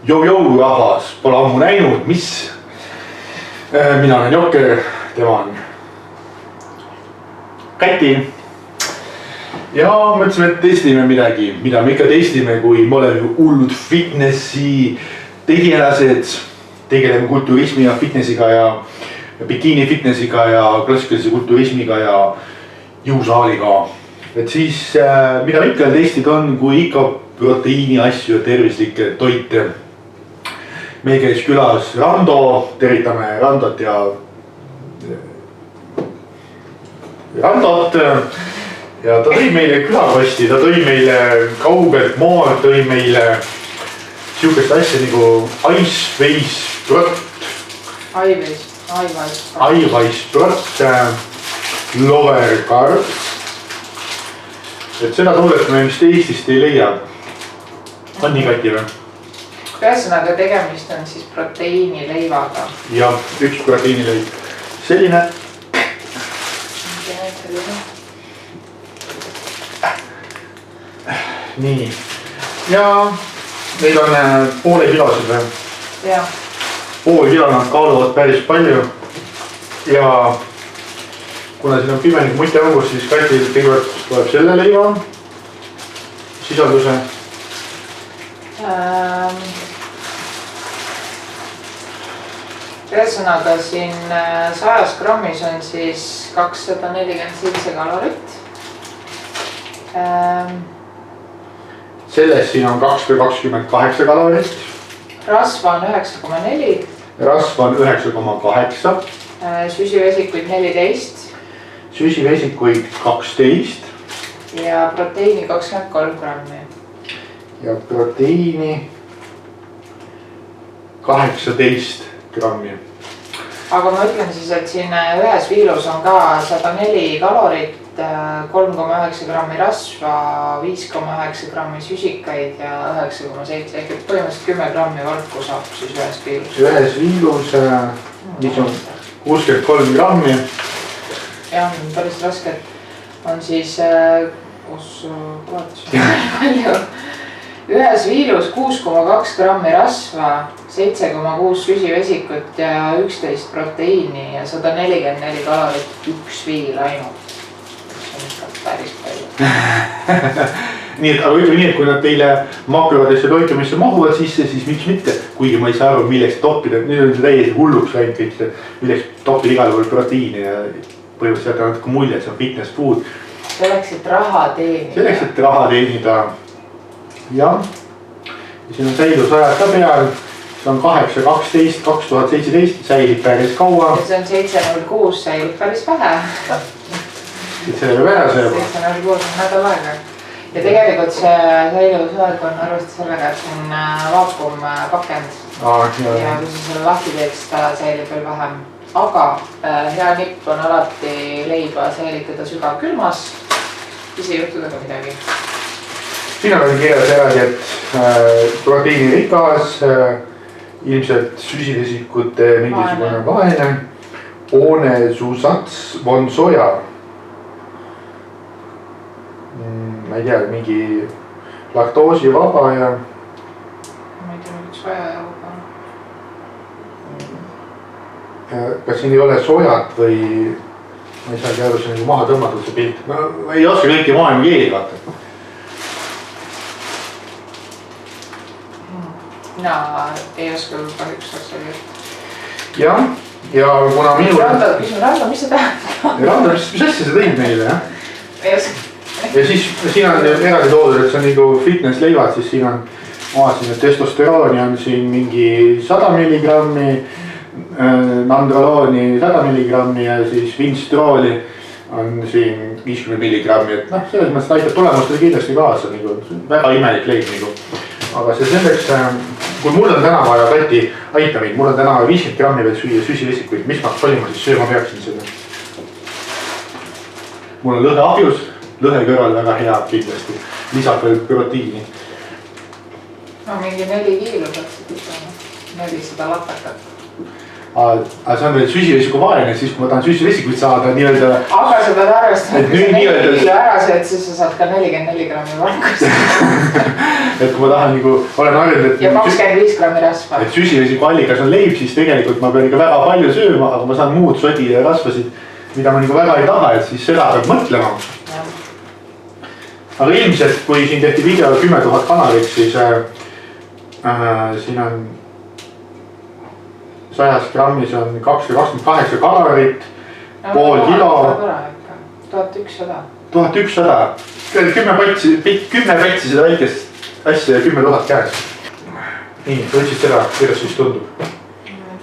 Jou rahvas, pole ammu näinud, mis? Mina olen Jokker, tema on Käti. Ja mõtlesime, et testime midagi, mida me ikka testime, kui me oleme hullud fitnessi tegelased. Tegeleme kulturismi ja fitnessiga ja bikiini fitnessiga ja klassikalise kulturismiga ja jõusaaliga. Et siis mida ikka testid on, kui ikka proteiini asju ja tervislikke toite. Meil käis külas Rando, tervitame Randot ja Randot ja ta tõi meile külakosti, ta tõi meile kaugelt maal, tõi meile siukest asja nagu Iceweisbrot. Iceweisbrot, loverkarp. Et seda toodet me vist Eestist ei leia. On nii Kati või? Ühesõnaga tegemist on siis proteiinileivaga. Ja, üks proteiinileib. Selline. Nii. Ja neid on poole kilosid või? Ja. Poole kilo nad kaaluvad päris palju. Ja kuna siin on pime nagu mutiangus, siis Kati kõigepealt tuleb selle leiva sisalduse. Ühesõnaga siin 100 grammis on siis 247 kalorit. Selles siin on 228 kalorit. Rasva on 9,4. Rasva on 9,8. Süsivesikuid 14. Süsivesikuid 12. Ja proteiini 23 grammi. Ja proteiini 18 grammi. Aga ma ütlen siis, et siin ühes viilus on ka 104 kalorit, 3,9 grammi rasva, 5,9 grammi süsikaid ja 9,7 ehk põhimõtteliselt 10 grammi valku saab siis ühes viilus. Ühes viilus, mis on 63 grammi. Jah, päris raske, on siis palju. Ühes viilus 6,2 grammi rasva, 7,6 süsivesikut ja 11 proteiini ja 144 kalorit üks viil ainult. See on ikka päris palju. Nii et, aga ütleme nii, et kui nad teile makrodesse toitumisse mahuvad sisse, siis miks mitte? Kuigi ma ei saa aru, milleks toppida, nüüd on see täiesti hulluks läinud kõik see, milleks toppida igal pool proteiini ja põhimõtteliselt on natuke mulje, et see on fitness food. Selleks, et raha teenida. Selleks, et raha teenida. Jah, ja siin on säilusajad ka peal, see on 8.12, 2017, säilib päris kaua. See on 7.06, säilib päris vähe. Sellega vähe sõjab. 7.06 on nädal aega. Ja tegelikult see säilusajad on arvestada sellega, et see on vaakumpakend. Ja kui sa selle lahti teed, siis ta säilib veel vähem. Aga hea nipp on alati leiba säilitada sügavkülmas. Ise juhtuda ka midagi. Siin on kirjas eraldi, et proteiini rikas, ilmselt süsivesikute mingisugune vaene, Oonezusats von soja. Ma ei tea, mingi laktoosivaba ja... Ma ei tea, üks soja ja vaba. Kas siin ei ole sojat või... Ma ei saagi aru, see on maha tõmmatud see pilt. Ma ei oska kõiki maailma keeli vaata. Mina ei oska kahjuks asjali. Jah, ja kuna minu... Rando, mis see tähendab? Rando, mis asja sa tõid meile, jah? Ei oska. Ja siis siin on eraldi toodud, et see on nagu fitness leivad, siis siin on et testosterooni on siin mingi 100 milligrammi, nandrolooni 100 milligrammi ja siis vinstrooli on siin 50 milligrammi, et noh, selles mõttes aitab tulemustele kindlasti kaasa, nagu väga imelik leib nagu. Aga see selleks, kui mul on täna vaja, Kati, aita meid, mul on täna 50 grammi veel süüa süsivesikuid, mis palju ma siis sööma peaksin seda? Mul on lõhe ahjus, lõhe kõrval väga hea kindlasti, lisab veel proteiini. No mingi 4 kiilo peaksid ütlema, 400 lapekat. aga see on veel süsivesiku vaene, siis kui ma tahan süsivesikuid saada nii-öelda. Aga sa pead arvestama, et nüüd nii-öelda. Ära sööd, siis sa saad ka 44 grammi valkust. et kui ma tahan nagu, olen harjunud, et. Ja 25 grammi rasva. Et süsivesiku allikas on leib, siis tegelikult ma pean ikka väga palju sööma, aga ma saan muud sodi ja rasvasid, mida ma nagu väga ei taha, et siis seda peab mõtlema. Aga ilmselt, kui siin tehti video 10 000 kanalit, siis siin on 100 grammis on 228 kalorit, pool kilo. 1100. 1100. 10 pätsi seda väikest asja ja 10 000 käes. Nii, sa võtsid seda, kuidas siis tundub? Ma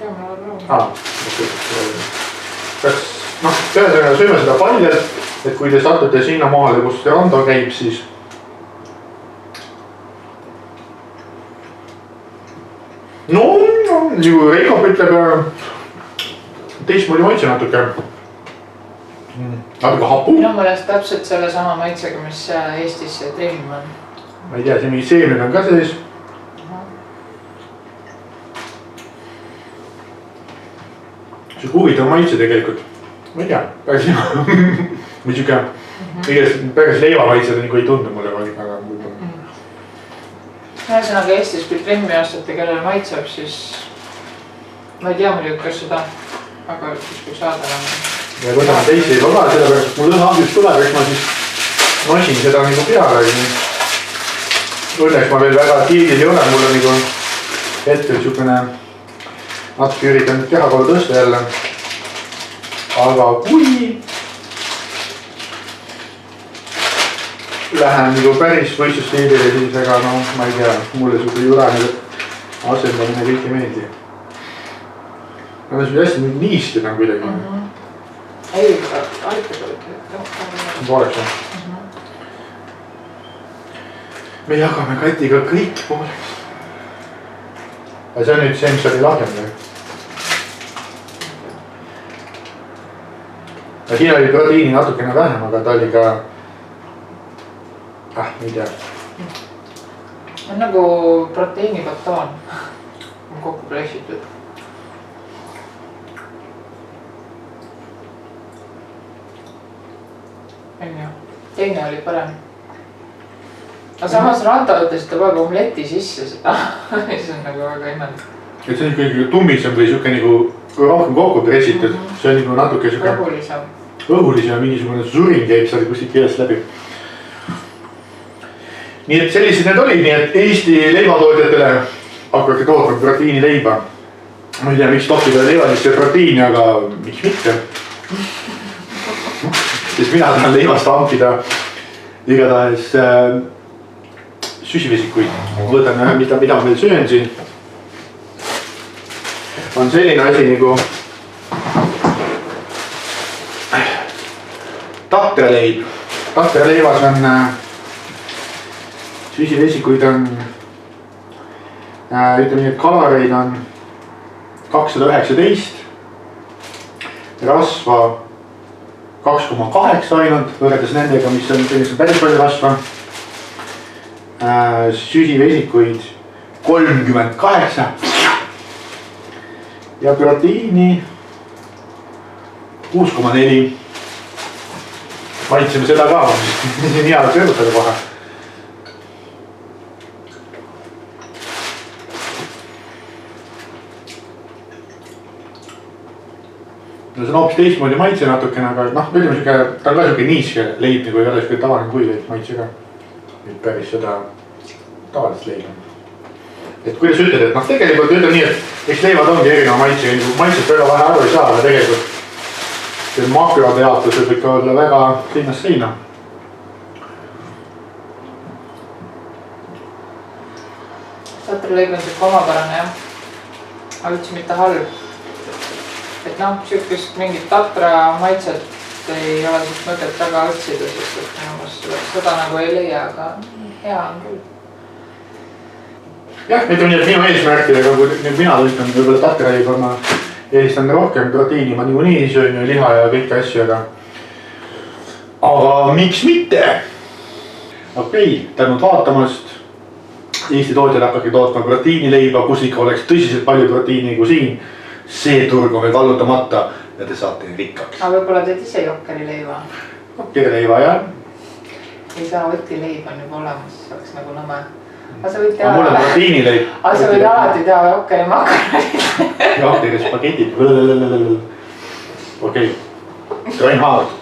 tea, ma olen kas, peale sööme seda paljalt, et kui te satute sinna maale, kus Rando käib, siis nagu Reikop ütleb, teistmoodi maitse natuke hapu. Minu mõelest täpselt selle sama maitsega, mis Eestis see trimm on. Ma ei tea, see mingi seemned on ka sees. See huvitav maitse tegelikult. Ma ei tea, päris hea. Või siuke, päris leiva maitse ta nagu ei tundu mulle väga võib-olla. Ühesõnaga Eestis, kui trimmi ostate, kellele maitseb, siis ma ei tea muidugi, kas seda, aga kuskil saada on. Ja võtame teisi ei ole, sellepärast mul lõhnahjus tuleb, eks ma siis nosin seda nagu peale. Õnneks ma veel väga tiigil ei ole, mul on nagu hetkel siukene natuke üritan nüüd kehakoolu tõsta jälle. Aga kui lähen nagu päris võistlustiilile, siis ega ma ei tea, mulle siuke jurani asendamine kõik ei meeldi. Nad on hästi niistud on kuidagi. Ei, aitab olete. Pooleks on. Me jagame Katiga kõik pooleks. Aga see on nüüd see, mis oli lahjem või? Siin oli proteiini natukene vähem, aga ta oli ka... ei tea. On nagu proteiinibatoon. On kokku pressitud. Teine oli parem. Aga samas Rando ütles, et ta paneb omleti sisse seda. See on nagu väga imelik. Et see on ikkagi tummisem või siuke nagu rohkem kokku pressitud. See on nagu natuke siuke... Õhulisem mingisugune surin käib seal kuskilt keelest läbi. Nii et sellised need oli, nii et Eesti leivatootjatele hakake tootma proteiinileiba. Ma ei tea, miks toppida leivanisse proteiini, aga miks mitte. Sest mina tahan leivast hampida igatahes süsivesikuid. Võtan ühe, mida ma veel söön siin. On selline asi nagu tatraleib. Tatraleivas on süsivesikuid on, ütleme nii, et kaloreid on 219, rasva 2,8 ainult, võrreldes nendega, mis on päris palju rasva. Süsivesikuid 38 ja proteiini 6,4. Maitseme seda ka, siin hea kõrvutada kohe. No see on hoopis teistmoodi maitse natukene, aga ütleme siuke, ta on ka siuke niiske leib, nagu ei ole siuke tavaline kuileib maitse ka. Nüüd päris seda tavalist leiba. Et kuidas ütled, et tegelikult ütleme nii, et eks leivad ongi erineva maitse, maitset väga vahe aru ei saa, aga tegelikult see makrode jaotus võib ikka olla väga linnast seina. Tatraleib on siuke omapärane jah, aga üldse mitte halb. Et siukest mingit tatra maitset ei ole siit mõtet taga otsida, sest et minu mõttes seda nagu ei leia, aga hea on küll. Jah, ütleme nii, et minu eesmärkidega, kui nüüd mina tõstan võib-olla tatraleib, ma eelistan rohkem proteiini, ma niikuinii söön ju liha ja kõiki asju, aga miks mitte? Okei, tänud vaatamast. Eesti tootjad hakkagi tootma proteiinileiba, kus ikka oleks tõsiselt palju proteiini kui siin. see turg on veel vallutamata ja te saate rikkaks. aga võib-olla teed ise jokkerileiva. Jokkerileiva jah. ei saa, Oti leib on juba olemas, see oleks nagu nõme. aga sa võid teha. mul on proteiinileib. aga sa võid alati teha jokkerimakaroni. Jokkeri spagetid. Okei. Reinhard.